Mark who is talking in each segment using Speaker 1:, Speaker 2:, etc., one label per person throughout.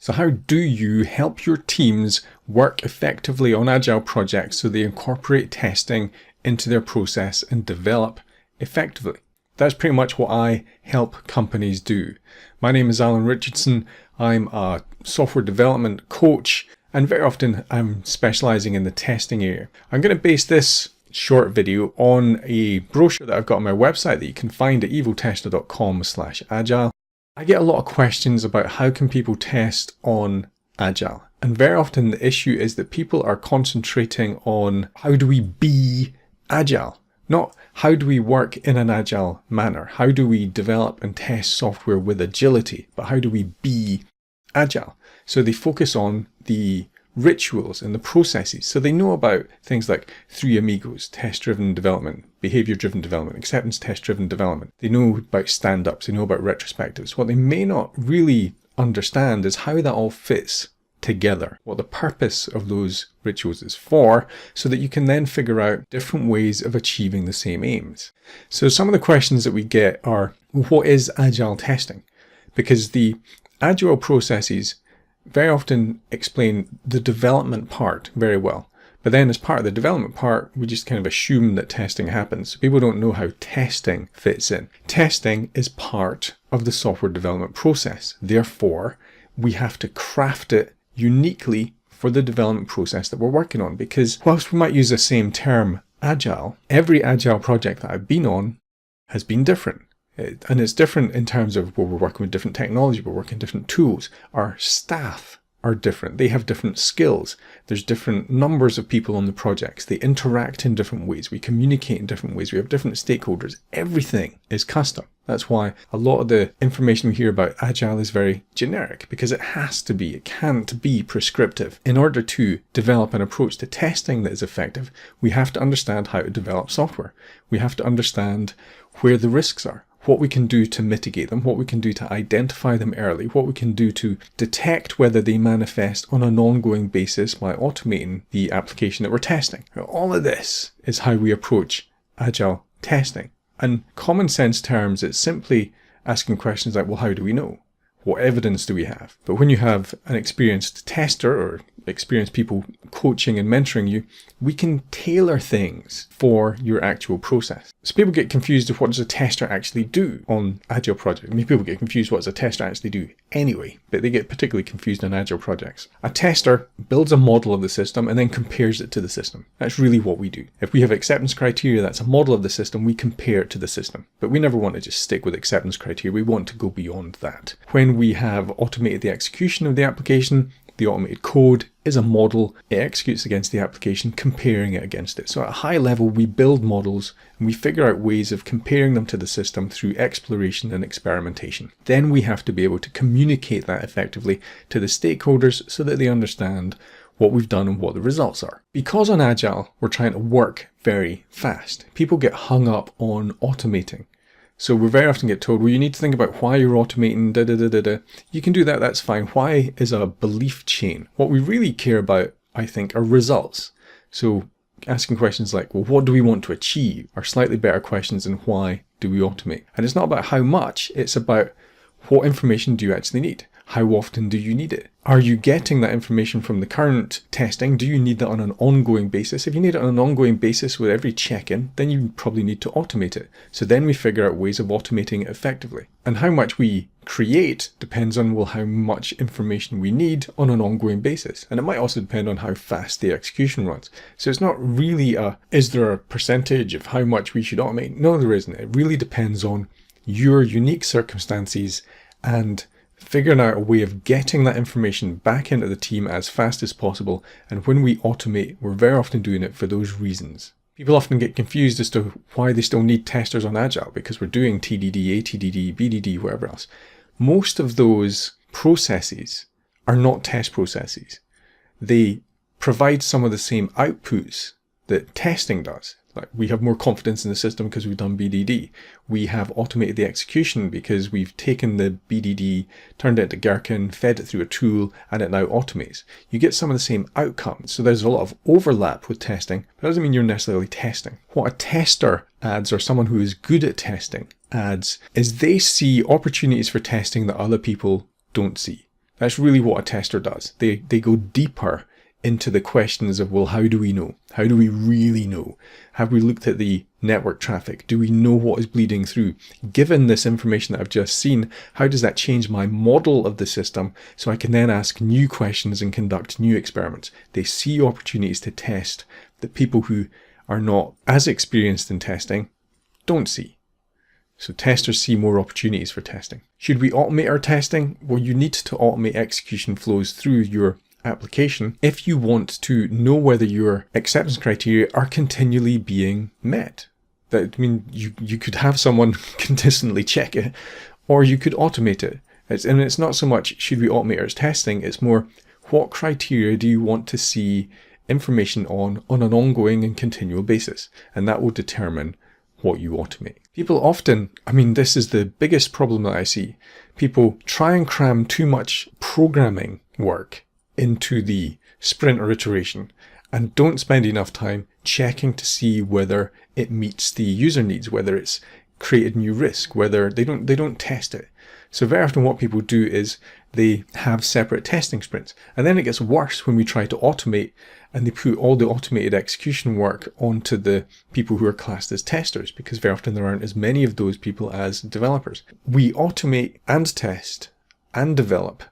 Speaker 1: So how do you help your teams work effectively on Agile projects so they incorporate testing into their process and develop effectively? That's pretty much what I help companies do. My name is Alan Richardson. I'm a software development coach, and very often I'm specializing in the testing area. I'm going to base this short video on a brochure that I've got on my website that you can find at evotester.com/agile. I get a lot of questions about how can people test on Agile. And very often the issue is that people are concentrating on how do we be Agile, not how do we work in an Agile manner, how do we develop and test software with agility, but how do we be Agile. So they focus on the rituals and the processes. So they know about things like Three Amigos, test-driven development, behavior-driven development, acceptance test-driven development. They know about stand-ups, they know about retrospectives. What they may not really understand is how that all fits together, what the purpose of those rituals is for, so that you can then figure out different ways of achieving the same aims. So some of the questions that we get are, what is Agile testing? Because the Agile processes very often explain the development part very well. But then as part of the development part, we just kind of assume that testing happens. People don't know how testing fits in. Testing is part of the software development process. Therefore, we have to craft it uniquely for the development process that we're working on. Because whilst we might use the same term, Agile, every Agile project that I've been on has been different. And it's different in terms of, well, we're working with different technology, we're working with different tools. Our staff are different. They have different skills. There's different numbers of people on the projects. They interact in different ways. We communicate in different ways. We have different stakeholders. Everything is custom. That's why a lot of the information we hear about Agile is very generic, because it has to be. It can't be prescriptive. In order to develop an approach to testing that is effective, we have to understand how to develop software. We have to understand where the risks are, what we can do to mitigate them, what we can do to identify them early, what we can do to detect whether they manifest on an ongoing basis by automating the application that we're testing. All of this is how we approach Agile testing. In common sense terms, it's simply asking questions like, well, how do we know? What evidence do we have? But when you have an experienced tester or experienced people coaching and mentoring you, we can tailor things for your actual process. So people get confused of what does a tester actually do on Agile projects. I mean, people get confused what does a tester actually do anyway, but they get particularly confused on Agile projects. A tester builds a model of the system and then compares it to the system. That's really what we do. If we have acceptance criteria, that's a model of the system, we compare it to the system. But we never want to just stick with acceptance criteria. We want to go beyond that. When we have automated the execution of the application, the automated code is a model. It executes against the application, comparing it against it. So at a high level, we build models and we figure out ways of comparing them to the system through exploration and experimentation. Then we have to be able to communicate that effectively to the stakeholders so that they understand what we've done and what the results are. Because on Agile, we're trying to work very fast. People get hung up on automating. So we very often get told, well, you need to think about why you're automating, You can do that, that's fine. Why is a belief chain. What we really care about, I think, are results. So asking questions like, well, what do we want to achieve are slightly better questions than why do we automate? And it's not about how much, it's about what information do you actually need? How often do you need it? Are you getting that information from the current testing? Do you need that on an ongoing basis? If you need it on an ongoing basis with every check-in, then you probably need to automate it. So then we figure out ways of automating it effectively. And how much we create depends on, well, how much information we need on an ongoing basis. And it might also depend on how fast the execution runs. So it's not really is there a percentage of how much we should automate? No, there isn't. It really depends on your unique circumstances and figuring out a way of getting that information back into the team as fast as possible. And when we automate, we're very often doing it for those reasons. People often get confused as to why they still need testers on Agile, because we're doing TDD, ATDD, BDD, whatever else. Most of those processes are not test processes. They provide some of the same outputs that testing does. Like, we have more confidence in the system because we've done BDD. We have automated the execution because we've taken the BDD, turned it into Gherkin, fed it through a tool, and it now automates. You get some of the same outcomes. So there's a lot of overlap with testing, but it doesn't mean you're necessarily testing. What a tester adds, or someone who is good at testing adds, is they see opportunities for testing that other people don't see. That's really what a tester does. They go deeper into the questions of, well, how do we know? How do we really know? Have we looked at the network traffic? Do we know what is bleeding through? Given this information that I've just seen, how does that change my model of the system so I can then ask new questions and conduct new experiments? They see opportunities to test that people who are not as experienced in testing don't see. So testers see more opportunities for testing. Should we automate our testing? Well, you need to automate execution flows through your application if you want to know whether your acceptance criteria are continually being met. That, I mean, you could have someone consistently check it, or you could automate it. And it's not so much should we automate our testing, it's more what criteria do you want to see information on an ongoing and continual basis, and that will determine what you automate. People often, I mean, this is the biggest problem that I see. People try and cram too much programming work into the sprint or iteration and don't spend enough time checking to see whether it meets the user needs, whether it's created new risk, whether they don't test it. So very often what people do is they have separate testing sprints, and then it gets worse when we try to automate and they put all the automated execution work onto the people who are classed as testers, because very often there aren't as many of those people as developers. We automate and test and develop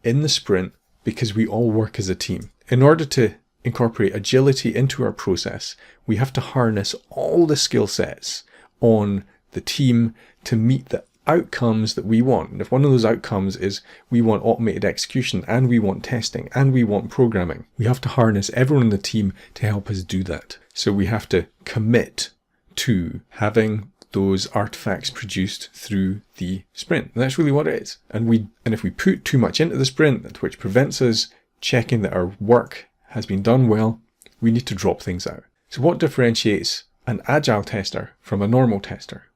Speaker 1: in the sprint because we all work as a team. In order to incorporate agility into our process, we have to harness all the skill sets on the team to meet the outcomes that we want. And if one of those outcomes is we want automated execution and we want testing and we want programming, we have to harness everyone in the team to help us do that. So we have to commit to having those artifacts produced through the sprint. And that's really what it is. And if we put too much into the sprint, which prevents us checking that our work has been done well, we need to drop things out. So what differentiates an agile tester from a normal tester?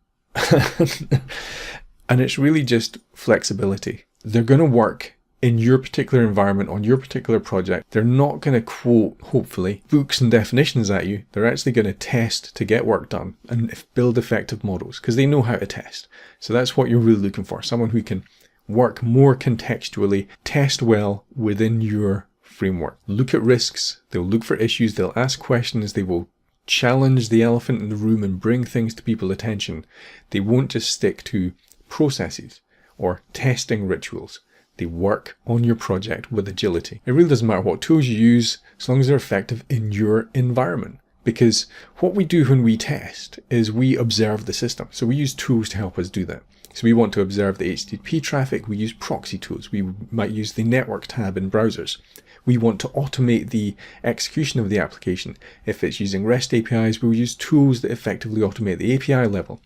Speaker 1: And it's really just flexibility. They're going to work in your particular environment, on your particular project. They're not going to quote, hopefully, books and definitions at you. They're actually going to test to get work done and build effective models because they know how to test. So that's what you're really looking for. Someone who can work more contextually, test well within your framework. Look at risks. They'll look for issues. They'll ask questions. They will challenge the elephant in the room and bring things to people's attention. They won't just stick to processes or testing rituals. They work on your project with agility. It really doesn't matter what tools you use, as long as they're effective in your environment. Because what we do when we test is we observe the system. So we use tools to help us do that. So we want to observe the HTTP traffic. We use proxy tools. We might use the network tab in browsers. We want to automate the execution of the application. If it's using REST APIs, we'll use tools that effectively automate the API level.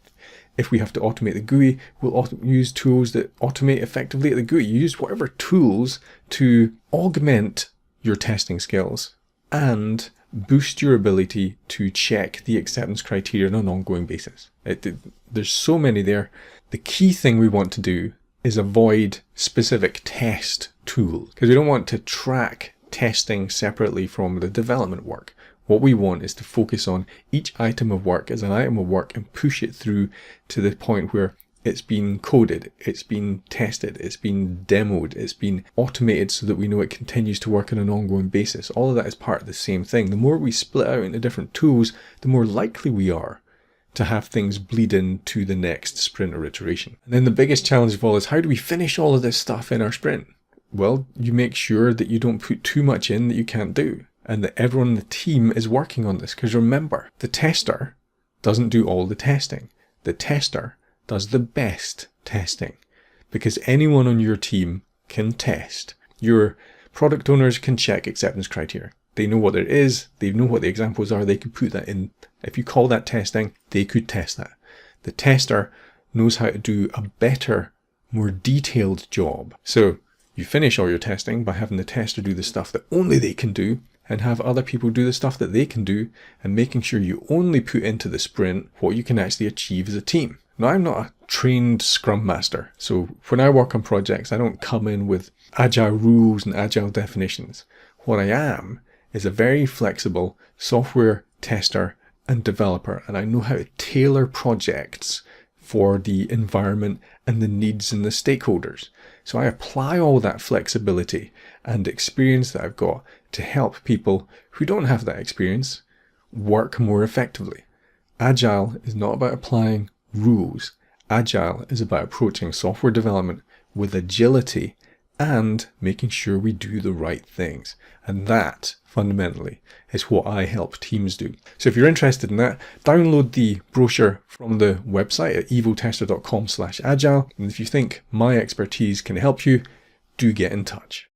Speaker 1: If we have to automate the GUI, we'll use tools that automate effectively at the GUI. You use whatever tools to augment your testing skills and boost your ability to check the acceptance criteria on an ongoing basis. There's so many there. The key thing we want to do is avoid specific test tools because we don't want to track testing separately from the development work. What we want is to focus on each item of work as an item of work and push it through to the point where it's been coded, it's been tested, it's been demoed, it's been automated so that we know it continues to work on an ongoing basis. All of that is part of the same thing. The more we split out into different tools, the more likely we are to have things bleed into the next sprint or iteration. And then the biggest challenge of all is how do we finish all of this stuff in our sprint? Well, you make sure that you don't put too much in that you can't do, and that everyone in the team is working on this. Because remember, the tester doesn't do all the testing. The tester does the best testing. Because anyone on your team can test. Your product owners can check acceptance criteria. They know what it is. They know what the examples are. They could put that in. If you call that testing, they could test that. The tester knows how to do a better, more detailed job. So you finish all your testing by having the tester do the stuff that only they can do, and have other people do the stuff that they can do, and making sure you only put into the sprint what you can actually achieve as a team. Now, I'm not a trained Scrum Master, so when I work on projects, I don't come in with agile rules and agile definitions. What I am is a very flexible software tester and developer, and I know how to tailor projects for the environment and the needs and the stakeholders. So I apply all that flexibility and experience that I've got to help people who don't have that experience work more effectively. Agile is not about applying rules. Agile is about approaching software development with agility and making sure we do the right things. And that, fundamentally, is what I help teams do. So if you're interested in that, download the brochure from the website at evotester.com/agile. And if you think my expertise can help you, do get in touch.